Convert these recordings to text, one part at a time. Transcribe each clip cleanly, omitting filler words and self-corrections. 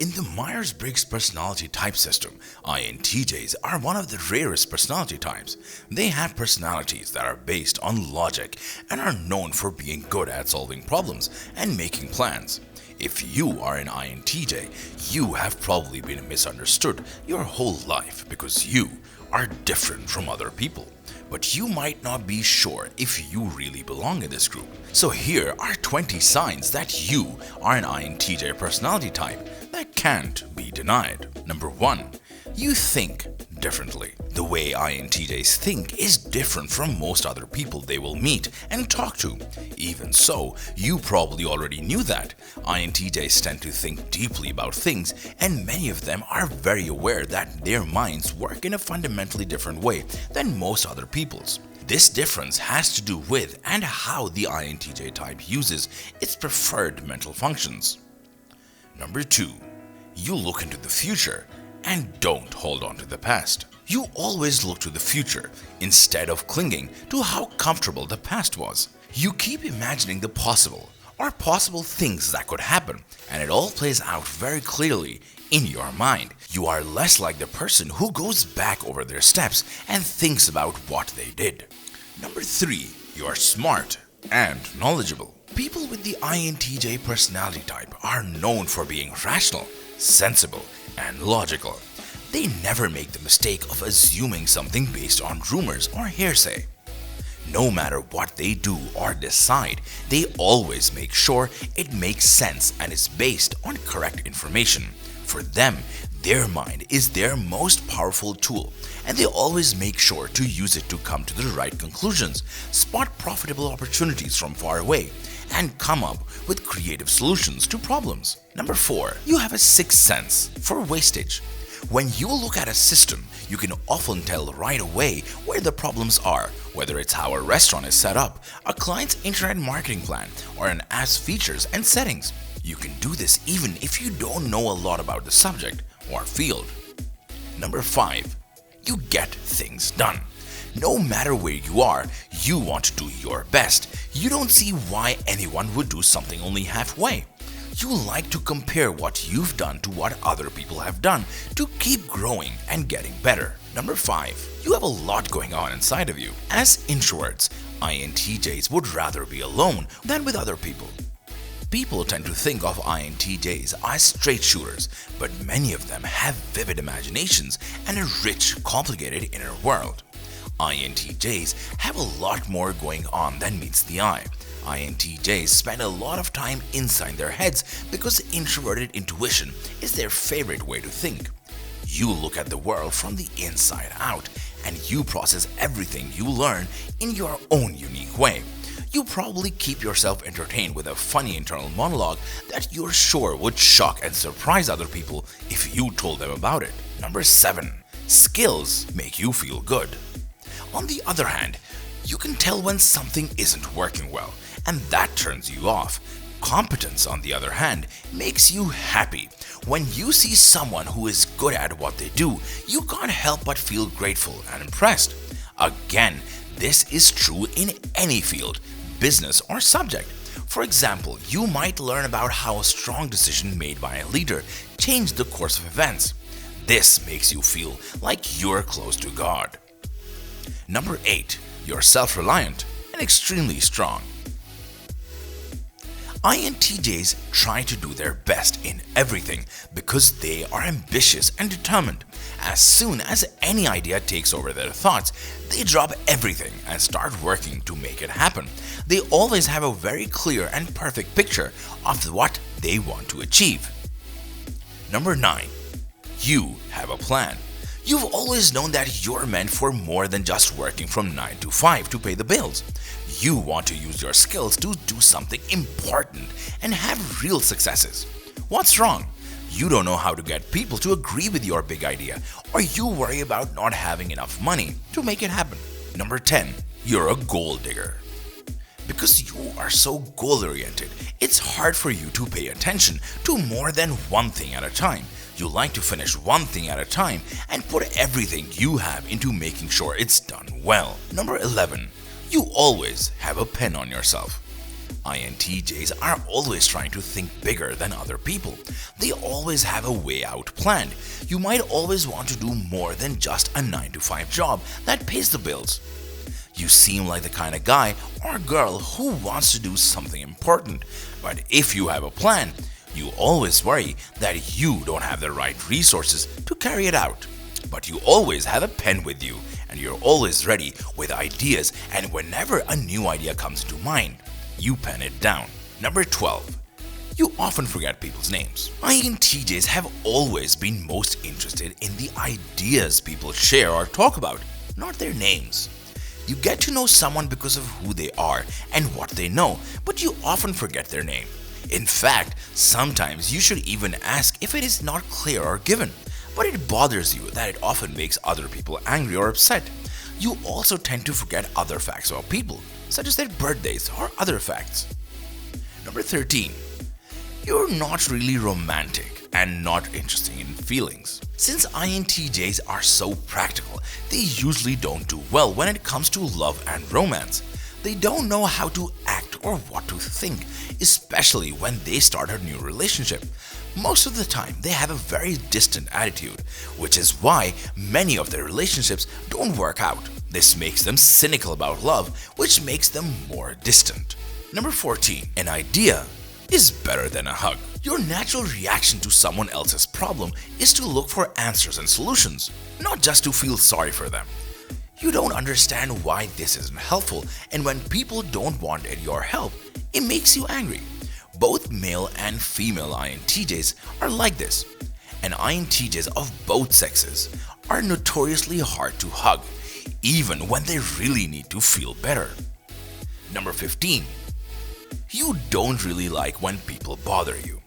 In the Myers-Briggs personality type system, INTJs are one of the rarest personality types. They have personalities that are based on logic and are known for being good at solving problems and making plans. If you are an INTJ, you have probably been misunderstood your whole life because you are different from other people. But you might not be sure if you really belong in this group. So here are 20 signs that you are an INTJ personality type that can't be denied. Number 1. You think differently. The way INTJs think is different from most other people they will meet and talk to. Even so, you probably already knew that. INTJs tend to think deeply about things, and many of them are very aware that their minds work in a fundamentally different way than most other people's. This difference has to do with and how the INTJ type uses its preferred mental functions. Number 2. You look into the future and don't hold on to the past. You always look to the future instead of clinging to how comfortable the past was. You keep imagining the possible or possible things that could happen, and it all plays out very clearly in your mind. You are less like the person who goes back over their steps and thinks about what they did. Number 3. You are smart and knowledgeable. People with the INTJ personality type are known for being rational, sensible, and logical. They never make the mistake of assuming something based on rumors or hearsay. No matter what they do or decide, they always make sure it makes sense and is based on correct information. For them, their mind is their most powerful tool, and they always make sure to use it to come to the right conclusions, spot profitable opportunities from far away, and come up with creative solutions to problems. Number 4. You have a sixth sense for wastage. When you look at a system, you can often tell right away where the problems are, whether it's how a restaurant is set up, a client's internet marketing plan, or an app's features and settings. You can do this even if you don't know a lot about the subject or field. Number 5. You get things done. No matter where you are, you want to do your best. You don't see why anyone would do something only halfway. You like to compare what you've done to what other people have done to keep growing and getting better. Number 5. You have a lot going on inside of you. As introverts, INTJs would rather be alone than with other people. People tend to think of INTJs as straight shooters, but many of them have vivid imaginations and a rich, complicated inner world. INTJs have a lot more going on than meets the eye. INTJs spend a lot of time inside their heads because introverted intuition is their favorite way to think. You look at the world from the inside out, and you process everything you learn in your own unique way. You probably keep yourself entertained with a funny internal monologue that you're sure would shock and surprise other people if you told them about it. Number 7. Skills make you feel good. On the other hand, you can tell when something isn't working well, and that turns you off. Competence, on the other hand, makes you happy. When you see someone who is good at what they do, you can't help but feel grateful and impressed. Again, this is true in any field, business or subject. For example, you might learn about how a strong decision made by a leader changed the course of events. This makes you feel like you're close to God. Number 8. You're self-reliant and extremely strong. INTJs try to do their best in everything because they are ambitious and determined. As soon as any idea takes over their thoughts, they drop everything and start working to make it happen. They always have a very clear and perfect picture of what they want to achieve. Number 9. You have a plan. You've always known that you're meant for more than just working from 9 to 5 to pay the bills. You want to use your skills to do something important and have real successes. What's wrong? You don't know how to get people to agree with your big idea, or you worry about not having enough money to make it happen. Number 10. You're a goal digger. Because you are so goal-oriented, it's hard for you to pay attention to more than one thing at a time. You like to finish one thing at a time and put everything you have into making sure it's done well. Number 11. You always have a pen on yourself. INTJs are always trying to think bigger than other people. They always have a way out planned. You might always want to do more than just a 9 to 5 job that pays the bills. You seem like the kind of guy or girl who wants to do something important, but if you have a plan, you always worry that you don't have the right resources to carry it out. But you always have a pen with you and you're always ready with ideas, and whenever a new idea comes to mind, you pen it down. Number 12. You often forget people's names. INTJs have always been most interested in the ideas people share or talk about, not their names. You get to know someone because of who they are and what they know, but you often forget their name. In fact, sometimes you should even ask if it is not clear or given, but it bothers you that it often makes other people angry or upset. You also tend to forget other facts about people, such as their birthdays or other facts. Number 13. You're not really romantic and not interested in feelings. Since INTJs are so practical, they usually don't do well when it comes to love and romance. They don't know how to act or what to think, especially when they start a new relationship. Most of the time, they have a very distant attitude, which is why many of their relationships don't work out. This makes them cynical about love, which makes them more distant. Number 14. An idea is better than a hug. Your natural reaction to someone else's problem is to look for answers and solutions, not just to feel sorry for them. You don't understand why this isn't helpful, and when people don't want your help, it makes you angry. Both male and female INTJs are like this, and INTJs of both sexes are notoriously hard to hug, even when they really need to feel better. Number 15. You don't really like when people bother you.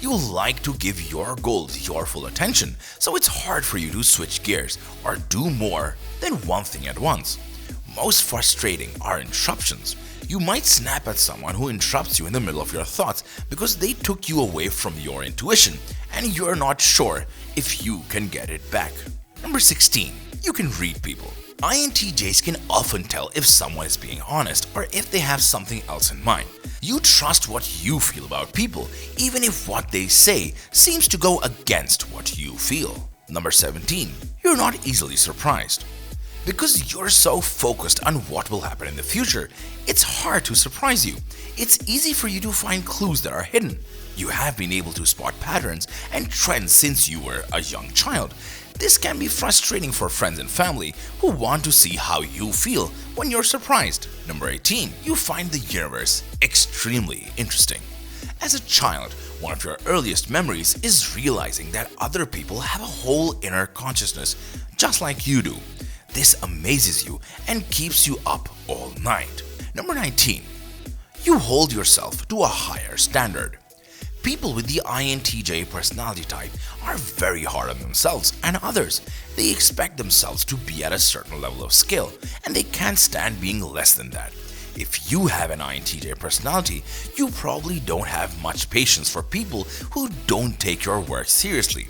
You like to give your goals your full attention, so it's hard for you to switch gears or do more than one thing at once. Most frustrating are interruptions. You might snap at someone who interrupts you in the middle of your thoughts because they took you away from your intuition and you're not sure if you can get it back. Number 16. You can read people. INTJs can often tell if someone is being honest or if they have something else in mind. You trust what you feel about people, even if what they say seems to go against what you feel. Number 17. You're not easily surprised. Because you're so focused on what will happen in the future, it's hard to surprise you. It's easy for you to find clues that are hidden. You have been able to spot patterns and trends since you were a young child. This can be frustrating for friends and family who want to see how you feel when you're surprised. Number 18. You find the universe extremely interesting. As a child, one of your earliest memories is realizing that other people have a whole inner consciousness just like you do. This amazes you and keeps you up all night. Number 19. You hold yourself to a higher standard. People with the INTJ personality type are very hard on themselves and others. They expect themselves to be at a certain level of skill, and they can't stand being less than that. If you have an INTJ personality, you probably don't have much patience for people who don't take your work seriously.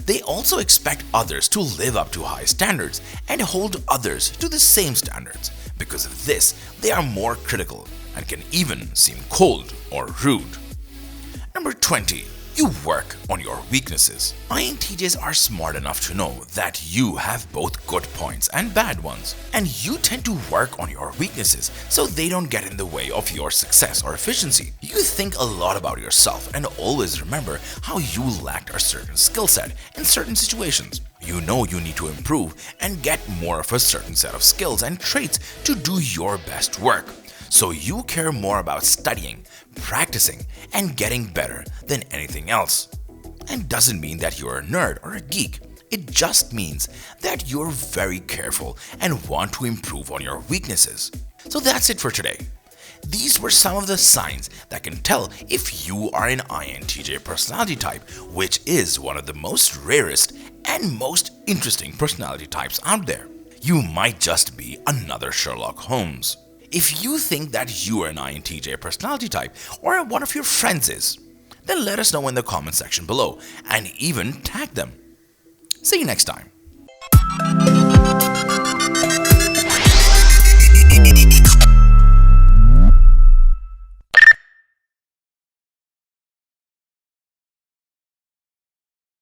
They also expect others to live up to high standards and hold others to the same standards. Because of this, they are more critical and can even seem cold or rude. Number 20. You work on your weaknesses. INTJs are smart enough to know that you have both good points and bad ones, and you tend to work on your weaknesses so they don't get in the way of your success or efficiency. You think a lot about yourself and always remember how you lacked a certain skill set in certain situations. You know you need to improve and get more of a certain set of skills and traits to do your best work. So you care more about studying, practicing, and getting better than anything else. And doesn't mean that you're a nerd or a geek. It just means that you're very careful and want to improve on your weaknesses. So that's it for today. These were some of the signs that can tell if you are an INTJ personality type, which is one of the most rarest and most interesting personality types out there. You might just be another Sherlock Holmes. If you think that you are an INTJ personality type or one of your friends is, then let us know in the comment section below and even tag them. See you next time.